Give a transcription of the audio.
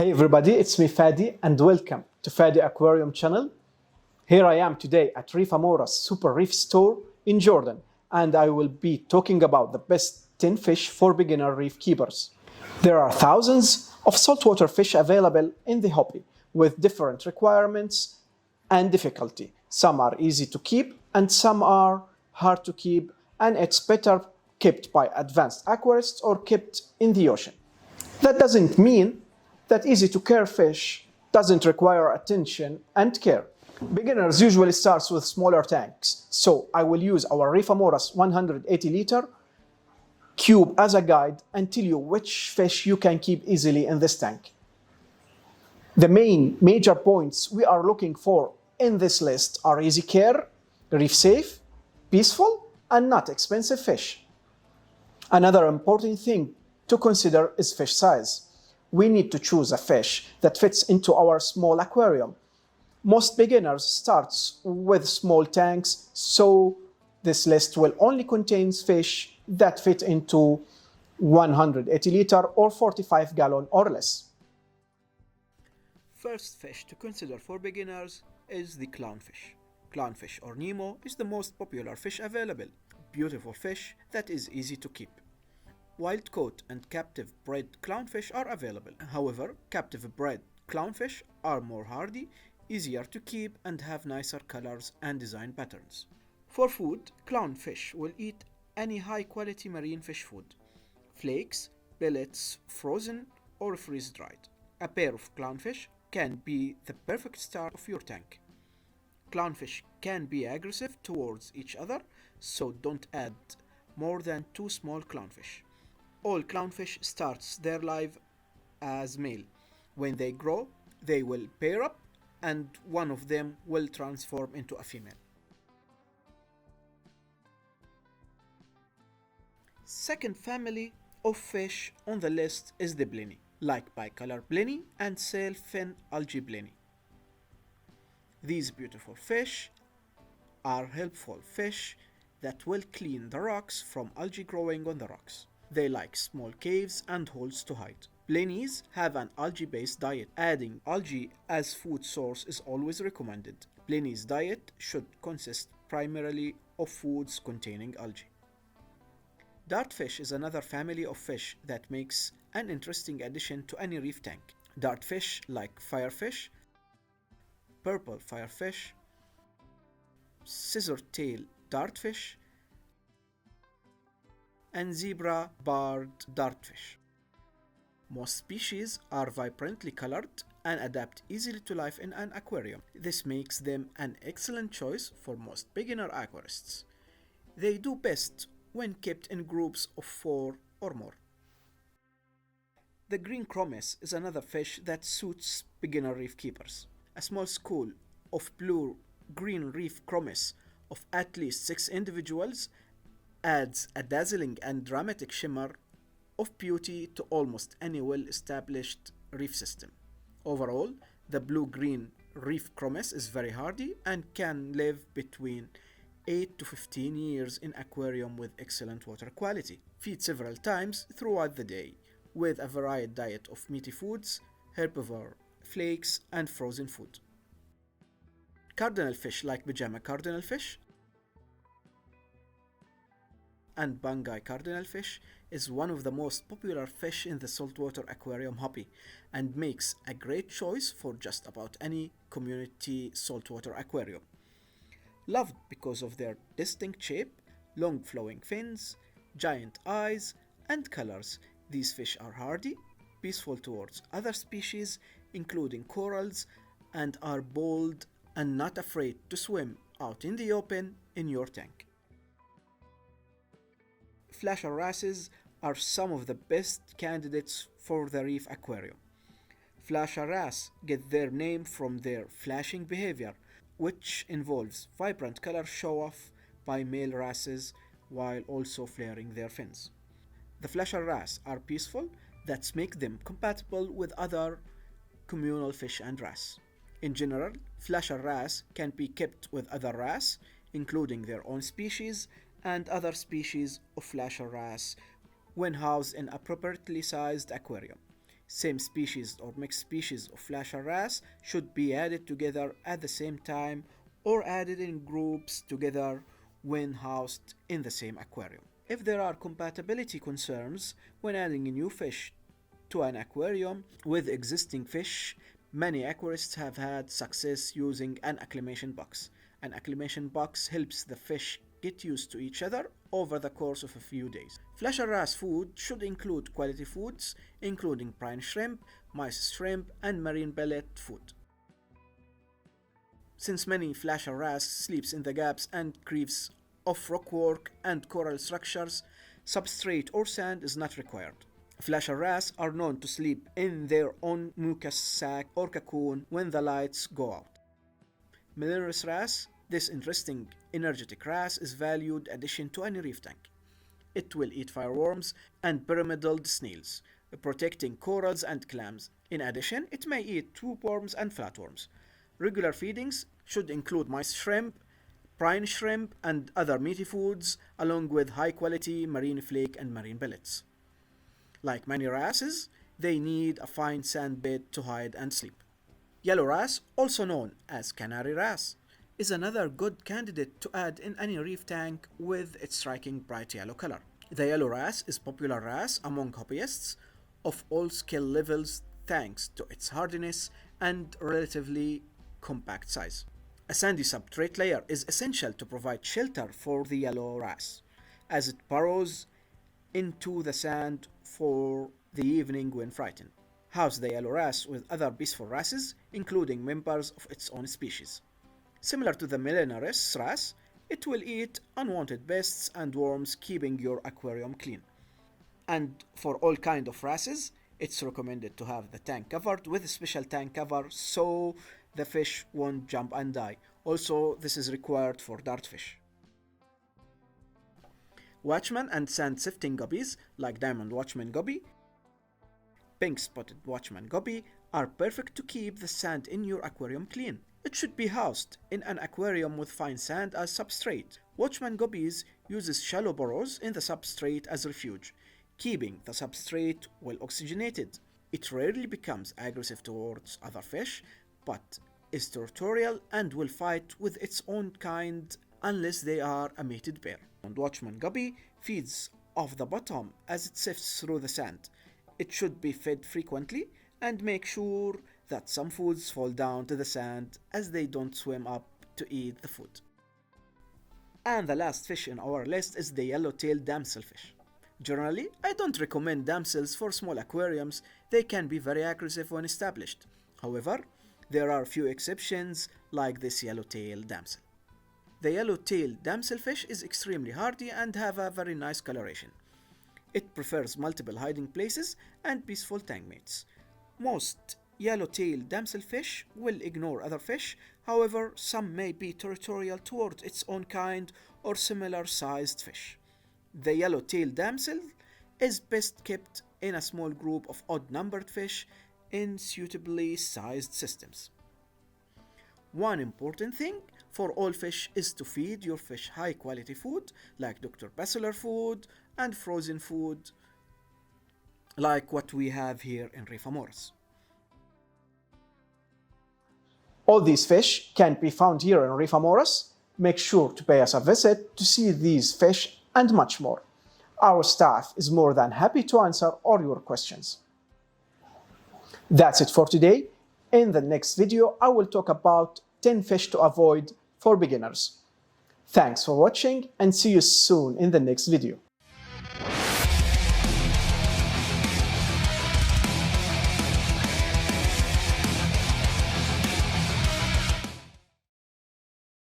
Hey everybody, it's me Fadi and welcome to Fadi Aquarium channel. Here I am today at Reef Amorous Super Reef Store in Jordan, and I will be talking about the best 10 fish for beginner reef keepers. There are thousands of saltwater fish available in the hobby with different requirements and difficulty. Some are easy to keep and some are hard to keep, and it's better kept by advanced aquarists or kept in the ocean. That doesn't mean that easy to care fish doesn't require attention and care. Beginners usually start with smaller tanks, so I will use our Reef Amorous 180 liter cube as a guide and tell you which fish you can keep easily in this tank. The major points we are looking for in this list are easy care, reef safe, peaceful, and not expensive fish. Another important thing to consider is fish size. We need to choose a fish that fits into our small aquarium. Most beginners start with small tanks, so this list will only contain fish that fit into 180 liter or 45 gallon or less. First fish to consider for beginners is the clownfish. Clownfish or Nemo is the most popular fish available. Beautiful fish that is easy to keep. Wild-caught and captive-bred clownfish are available. However, captive-bred clownfish are more hardy, easier to keep, and have nicer colors and design patterns. For food, clownfish will eat any high-quality marine fish food. Flakes, pellets, frozen or freeze-dried. A pair of clownfish can be the perfect start of your tank. Clownfish can be aggressive towards each other, so don't add more than 2 small clownfish. All clownfish starts their life as male. When they grow, they will pair up and one of them will transform into a female. Second family of fish on the list is the blenny, like bicolor blenny and sail-fin algae blenny. These beautiful fish are helpful fish that will clean the rocks from algae growing on the rocks. They like small caves and holes to hide. Blennies have an algae-based diet. Adding algae as food source is always recommended. Blennies' diet should consist primarily of foods containing algae. Dartfish is another family of fish that makes an interesting addition to any reef tank. Dartfish like firefish, purple firefish, scissor-tail dartfish, and zebra-barred dartfish. Most species are vibrantly colored and adapt easily to life in an aquarium. This makes them an excellent choice for most beginner aquarists. They do best when kept in groups of 4 or more. The green Chromis is another fish that suits beginner reef keepers. A small school of blue-green reef Chromis of at least 6 individuals adds a dazzling and dramatic shimmer of beauty to almost any well-established reef system. Overall, the blue-green reef Chromis is very hardy and can live between 8 to 15 years in aquarium with excellent water quality. Feed several times throughout the day with a varied diet of meaty foods, herbivore, flakes, and frozen food. Cardinalfish like pajama cardinalfish and Bangai cardinalfish is one of the most popular fish in the saltwater aquarium hobby and makes a great choice for just about any community saltwater aquarium. Loved because of their distinct shape, long flowing fins, giant eyes, and colors, these fish are hardy, peaceful towards other species, including corals, and are bold and not afraid to swim out in the open in your tank. Flasher Wrasses are some of the best candidates for the reef aquarium. Flasher Wrasse get their name from their flashing behavior, which involves vibrant color show-off by male wrasses while also flaring their fins. The Flasher Wrasse are peaceful, that makes them compatible with other communal fish and wrasse. In general, Flasher Wrasse can be kept with other wrasse, including their own species, and other species of Flasher Wrasse when housed in appropriately sized aquarium. Same species or mixed species of Flasher Wrasse should be added together at the same time or added in groups together when housed in the same aquarium. If there are compatibility concerns when adding a new fish to an aquarium with existing fish, many aquarists have had success using an acclimation box. An acclimation box helps the fish get used to each other over the course of a few days. Flasher Wrasse food should include quality foods, including brine shrimp, mice shrimp, and marine pellet food. Since many Flasher Wrasse sleeps in the gaps and crevices of rockwork and coral structures, substrate or sand is not required. Flasher Wrasse are known to sleep in their own mucus sac or cocoon when the lights go out. Melanurus Wrasse, this interesting energetic wrasse, is valued addition to any reef tank. It will eat fireworms and pyramidal snails, protecting corals and clams. In addition, it may eat tube-worms and flatworms. Regular feedings should include mice shrimp, brine shrimp, and other meaty foods, along with high-quality marine flake and marine pellets. Like many wrasses, they need a fine sand bed to hide and sleep. Yellow Wrasse, also known as Canary Wrasse, is another good candidate to add in any reef tank with its striking bright yellow color. The Yellow Wrasse is popular wrasse among hobbyists of all skill levels thanks to its hardiness and relatively compact size. A sandy substrate layer is essential to provide shelter for the Yellow Wrasse, as it burrows into the sand for the evening when frightened. House the Yellow Wrasse with other peaceful wrasses, including members of its own species. Similar to the Melanurus Wrasse, it will eat unwanted pests and worms, keeping your aquarium clean. And for all kinds of wrasses, it's recommended to have the tank covered with a special tank cover so the fish won't jump and die. Also, this is required for Dartfish. Watchman and Sand sifting gobies, like Diamond Watchman Goby, Pink Spotted Watchman Goby, are perfect to keep the sand in your aquarium clean. It should be housed in an aquarium with fine sand as substrate. Watchman Gobies uses shallow burrows in the substrate as refuge, keeping the substrate well oxygenated. It rarely becomes aggressive towards other fish, but is territorial and will fight with its own kind unless they are a mated pair. And Watchman Goby feeds off the bottom as it sifts through the sand. It should be fed frequently and make sure that some foods fall down to the sand as they don't swim up to eat the food. And the last fish in our list is the Yellowtail Damselfish. Generally, I don't recommend damsels for small aquariums. They can be very aggressive when established. However, there are few exceptions like this Yellowtail Damsel. The Yellowtail Damselfish is extremely hardy and have a very nice coloration. It prefers multiple hiding places and peaceful tank mates. Most Yellowtail Damselfish will ignore other fish, however, some may be territorial towards its own kind or similar sized fish. The Yellowtail Damsel is best kept in a small group of odd-numbered fish in suitably sized systems. One important thing for all fish is to feed your fish high-quality food like Dr. Bachelor food and frozen food like what we have here in Reef Amorous. All these fish can be found here in Reef Amorous. Make sure to pay us a visit to see these fish and much more. Our staff is more than happy to answer all your questions. That's it for today. In the next video, I will talk about 10 fish to avoid for beginners. Thanks for watching and see you soon in the next video.